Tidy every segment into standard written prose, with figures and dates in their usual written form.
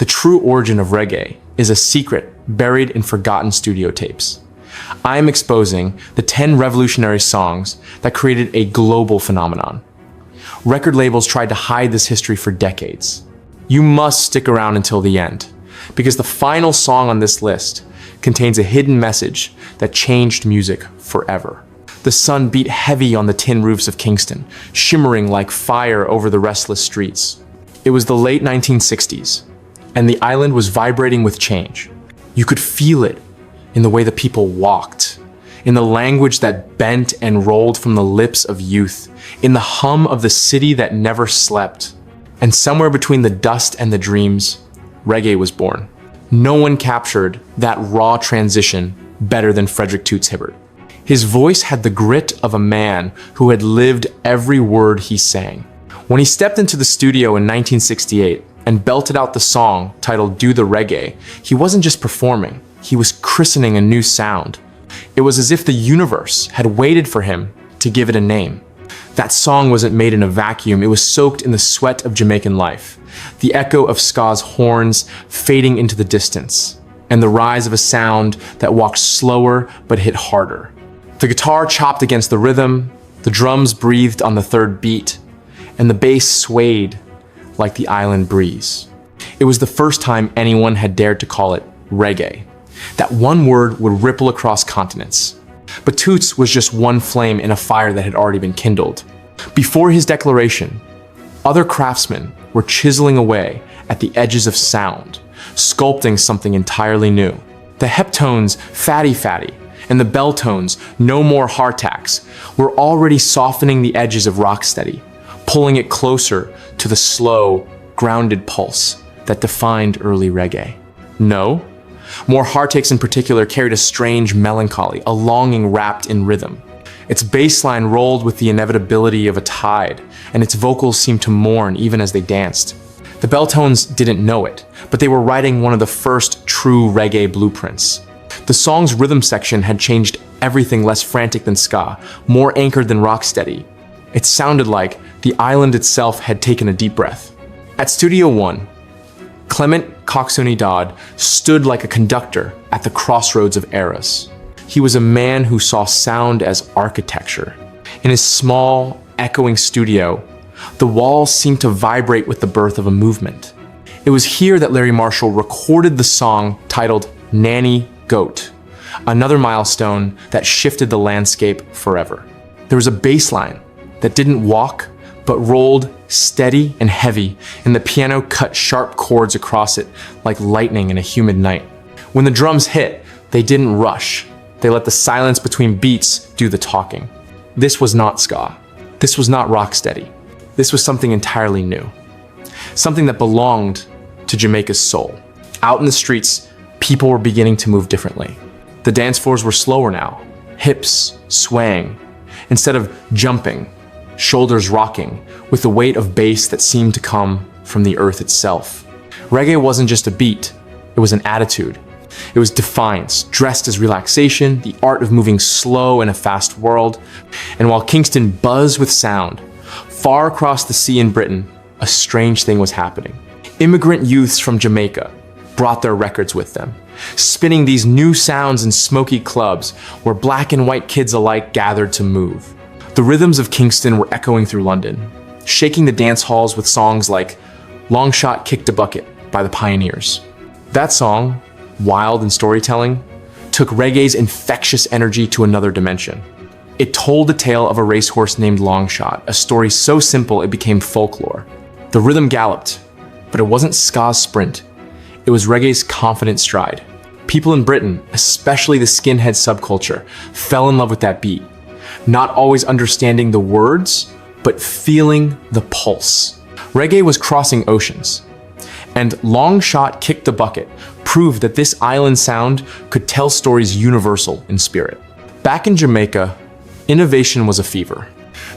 The true origin of reggae is a secret buried in forgotten studio tapes. I am exposing the 10 revolutionary songs that created a global phenomenon. Record labels tried to hide this history for decades. You must stick around until the end, because the final song on this list contains a hidden message that changed music forever. The sun beat heavy on the tin roofs of Kingston, shimmering like fire over the restless streets. It was the late 1960s, and the island was vibrating with change. You could feel it in the way the people walked, in the language that bent and rolled from the lips of youth, in the hum of the city that never slept. And somewhere between the dust and the dreams, reggae was born. No one captured that raw transition better than Frederick Toots Hibbert. His voice had the grit of a man who had lived every word he sang. When he stepped into the studio in 1968 and belted out the song titled "Do the Reggae," he wasn't just performing, he was christening a new sound. It was as if the universe had waited for him to give it a name. That song wasn't made in a vacuum, it was soaked in the sweat of Jamaican life, the echo of ska's horns fading into the distance, and the rise of a sound that walked slower but hit harder. The guitar chopped against the rhythm, the drums breathed on the third beat, and the bass swayed like the island breeze. It was the first time anyone had dared to call it reggae. That one word would ripple across continents. But Toots was just one flame in a fire that had already been kindled. Before his declaration, other craftsmen were chiseling away at the edges of sound, sculpting something entirely new. The heptones, fatty fatty, and the bell tones, no more hardtacks, were already softening the edges of rocksteady, pulling it closer to the slow, grounded pulse that defined early reggae. No, more hardtakes in particular carried a strange melancholy, a longing wrapped in rhythm. Its bass line rolled with the inevitability of a tide, and its vocals seemed to mourn even as they danced. The belltones didn't know it, but they were writing one of the first true reggae blueprints. The song's rhythm section had changed everything less frantic than ska, more anchored than rocksteady. It sounded like the island itself had taken a deep breath. At Studio One, Clement Coxsone Dodd stood like a conductor at the crossroads of eras. He was a man who saw sound as architecture. In his small, echoing studio, the walls seemed to vibrate with the birth of a movement. It was here that Larry Marshall recorded the song titled "Nanny Goat," another milestone that shifted the landscape forever. There was a bass line that didn't walk, but rolled steady and heavy, and the piano cut sharp chords across it like lightning in a humid night. When the drums hit, they didn't rush. They let the silence between beats do the talking. This was not ska. This was not rocksteady. This was something entirely new. Something that belonged to Jamaica's soul. Out in the streets, people were beginning to move differently. The dance floors were slower now, hips swaying. Instead of jumping, shoulders rocking, with the weight of bass that seemed to come from the earth itself. Reggae wasn't just a beat, it was an attitude. It was defiance, dressed as relaxation, the art of moving slow in a fast world. And while Kingston buzzed with sound, far across the sea in Britain, a strange thing was happening. Immigrant youths from Jamaica brought their records with them, spinning these new sounds in smoky clubs where black and white kids alike gathered to move. The rhythms of Kingston were echoing through London, shaking the dance halls with songs like "Long Shot Kicked a Bucket" by the Pioneers. That song, wild in storytelling, took reggae's infectious energy to another dimension. It told the tale of a racehorse named Longshot, a story so simple it became folklore. The rhythm galloped, but it wasn't ska's sprint. It was reggae's confident stride. People in Britain, especially the skinhead subculture, fell in love with that beat. Not always understanding the words, but feeling the pulse. Reggae was crossing oceans, and Long Shot Kicked the Bucket proved that this island sound could tell stories universal in spirit. Back in Jamaica, innovation was a fever.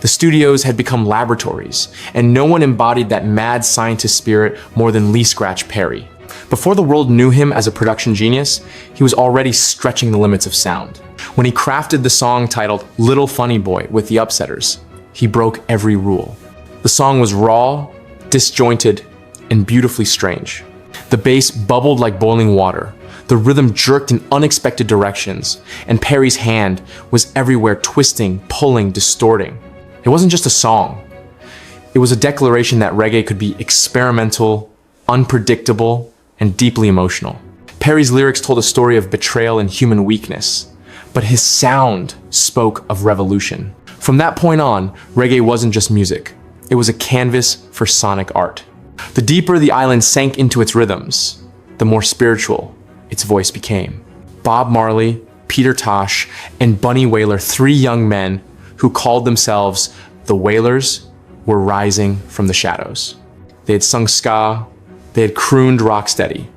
The studios had become laboratories, and no one embodied that mad scientist spirit more than Lee Scratch Perry. Before the world knew him as a production genius, he was already stretching the limits of sound. When he crafted the song titled "Little Funny Boy" with the Upsetters, he broke every rule. The song was raw, disjointed, and beautifully strange. The bass bubbled like boiling water. The rhythm jerked in unexpected directions, and Perry's hand was everywhere, twisting, pulling, distorting. It wasn't just a song. It was a declaration that reggae could be experimental, unpredictable, and deeply emotional. Perry's lyrics told a story of betrayal and human weakness, but his sound spoke of revolution. From that point on, reggae wasn't just music. It was a canvas for sonic art. The deeper the island sank into its rhythms, the more spiritual its voice became. Bob Marley, Peter Tosh, and Bunny Wailer, three young men who called themselves the Wailers, were rising from the shadows. They had sung ska, they had crooned rocksteady,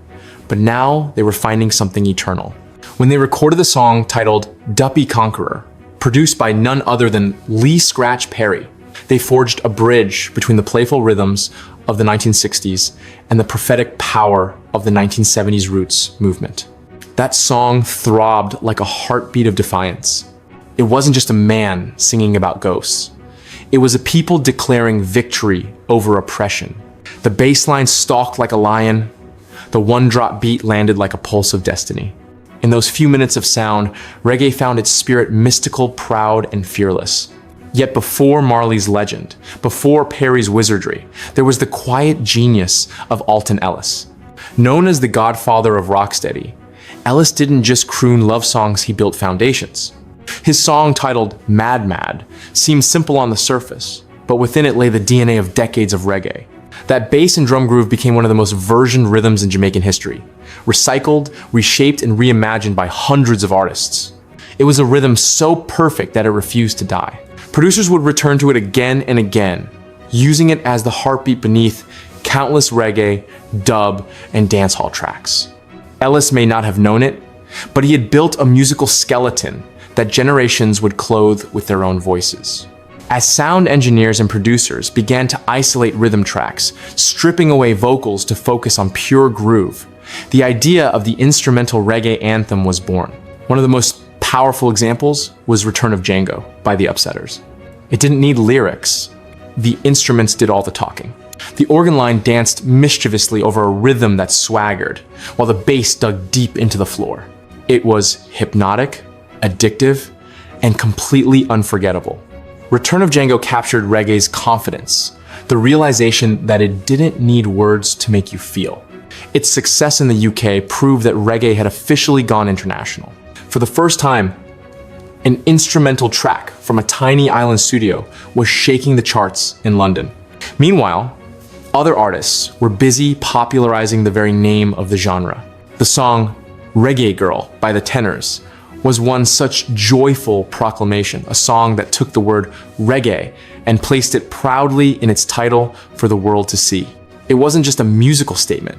but now they were finding something eternal. When they recorded the song titled Duppy Conqueror, produced by none other than Lee Scratch Perry, they forged a bridge between the playful rhythms of the 1960s and the prophetic power of the 1970s roots movement. That song throbbed like a heartbeat of defiance. It wasn't just a man singing about ghosts. It was a people declaring victory over oppression. The bass line stalked like a lion. The one-drop beat landed like a pulse of destiny. In those few minutes of sound, reggae found its spirit mystical, proud, and fearless. Yet before Marley's legend, before Perry's wizardry, there was the quiet genius of Alton Ellis. Known as the godfather of rocksteady, Ellis didn't just croon love songs, he built foundations. His song titled Mad Mad seemed simple on the surface, but within it lay the DNA of decades of reggae. That bass and drum groove became one of the most versioned rhythms in Jamaican history, recycled, reshaped, and reimagined by hundreds of artists. It was a rhythm so perfect that it refused to die. Producers would return to it again and again, using it as the heartbeat beneath countless reggae, dub, and dancehall tracks. Ellis may not have known it, but he had built a musical skeleton that generations would clothe with their own voices. As sound engineers and producers began to isolate rhythm tracks, stripping away vocals to focus on pure groove, the idea of the instrumental reggae anthem was born. One of the most powerful examples was Return of Django by the Upsetters. It didn't need lyrics. The instruments did all the talking. The organ line danced mischievously over a rhythm that swaggered, while the bass dug deep into the floor. It was hypnotic, addictive, and completely unforgettable. Return of Django captured reggae's confidence, the realization that it didn't need words to make you feel. Its success in the UK proved that reggae had officially gone international. For the first time, an instrumental track from a tiny island studio was shaking the charts in London. Meanwhile, other artists were busy popularizing the very name of the genre. The song Reggae Girl by the Tenors was one such joyful proclamation, a song that took the word reggae and placed it proudly in its title for the world to see. It wasn't just a musical statement,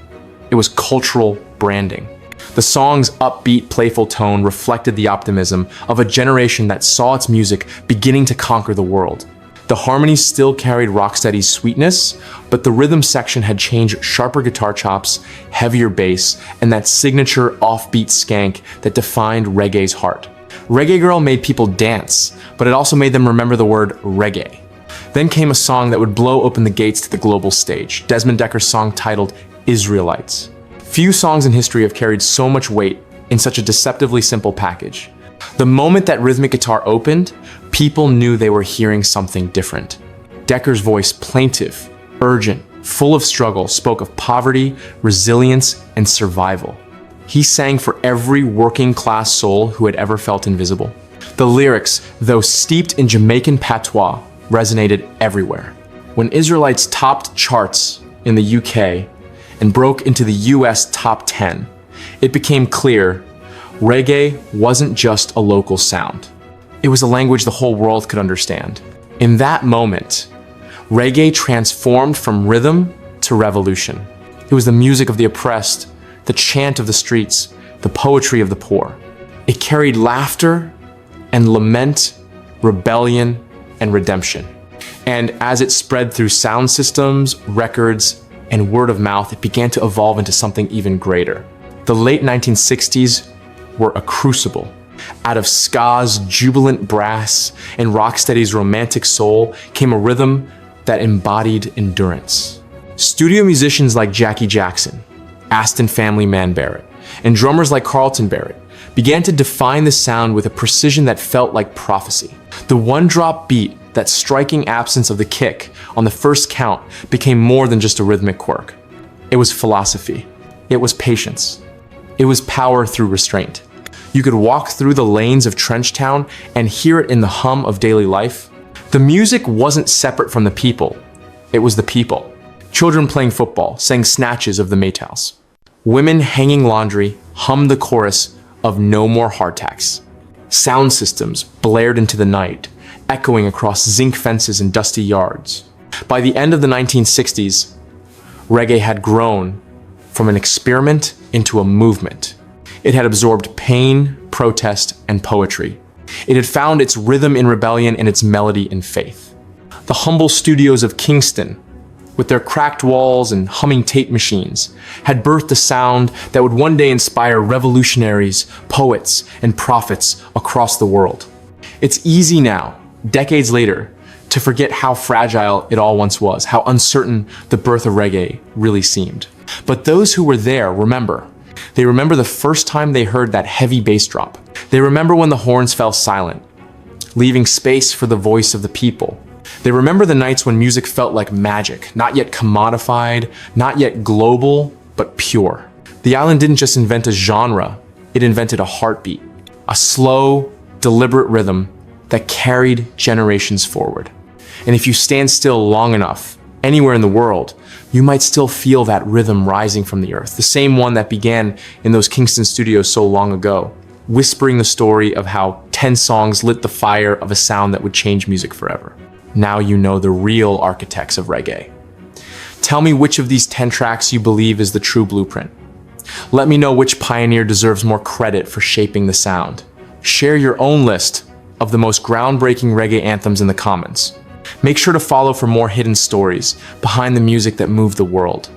it was cultural branding. The song's upbeat, playful tone reflected the optimism of a generation that saw its music beginning to conquer the world. The harmonies still carried rocksteady's sweetness, but the rhythm section had changed sharper guitar chops, heavier bass, and that signature offbeat skank that defined reggae's heart. Reggae Girl made people dance, but it also made them remember the word reggae. Then came a song that would blow open the gates to the global stage, Desmond Decker's song titled Israelites. Few songs in history have carried so much weight in such a deceptively simple package. The moment that rhythmic guitar opened, people knew they were hearing something different. Decker's voice, plaintive, urgent, full of struggle, spoke of poverty, resilience, and survival. He sang for every working-class soul who had ever felt invisible. The lyrics, though steeped in Jamaican patois, resonated everywhere. When Israelites topped charts in the UK and broke into the US top 10, it became clear reggae wasn't just a local sound. It was a language the whole world could understand. In that moment, reggae transformed from rhythm to revolution. It was the music of the oppressed, the chant of the streets, the poetry of the poor. It carried laughter and lament, rebellion and redemption. And as it spread through sound systems, records, and word of mouth, it began to evolve into something even greater. The late 1960s were a crucible. Out of ska's jubilant brass and rocksteady's romantic soul came a rhythm that embodied endurance. Studio musicians like Jackie Jackson, Aston Family Man Barrett, and drummers like Carlton Barrett began to define the sound with a precision that felt like prophecy. The one-drop beat, that striking absence of the kick on the first count, became more than just a rhythmic quirk. It was philosophy. It was patience. It was power through restraint. You could walk through the lanes of Trenchtown and hear it in the hum of daily life. The music wasn't separate from the people. It was the people. Children playing football sang snatches of the Maytals. Women hanging laundry hummed the chorus of No More Hardtacks. Sound systems blared into the night, echoing across zinc fences and dusty yards. By the end of the 1960s, reggae had grown from an experiment into a movement. It had absorbed pain, protest, and poetry. It had found its rhythm in rebellion and its melody in faith. The humble studios of Kingston, with their cracked walls and humming tape machines, had birthed a sound that would one day inspire revolutionaries, poets, and prophets across the world. It's easy now, decades later, to forget how fragile it all once was, how uncertain the birth of reggae really seemed. But those who were there remember. They remember the first time they heard that heavy bass drop. They remember when the horns fell silent, leaving space for the voice of the people. They remember the nights when music felt like magic, not yet commodified, not yet global, but pure. The island didn't just invent a genre, it invented a heartbeat, a slow, deliberate rhythm that carried generations forward. And if you stand still long enough, anywhere in the world, you might still feel that rhythm rising from the earth, the same one that began in those Kingston studios so long ago, whispering the story of how 10 songs lit the fire of a sound that would change music forever. Now you know the real architects of reggae. Tell me which of these 10 tracks you believe is the true blueprint. Let me know which pioneer deserves more credit for shaping the sound. Share your own list of the most groundbreaking reggae anthems in the comments. Make sure to follow for more hidden stories behind the music that moved the world.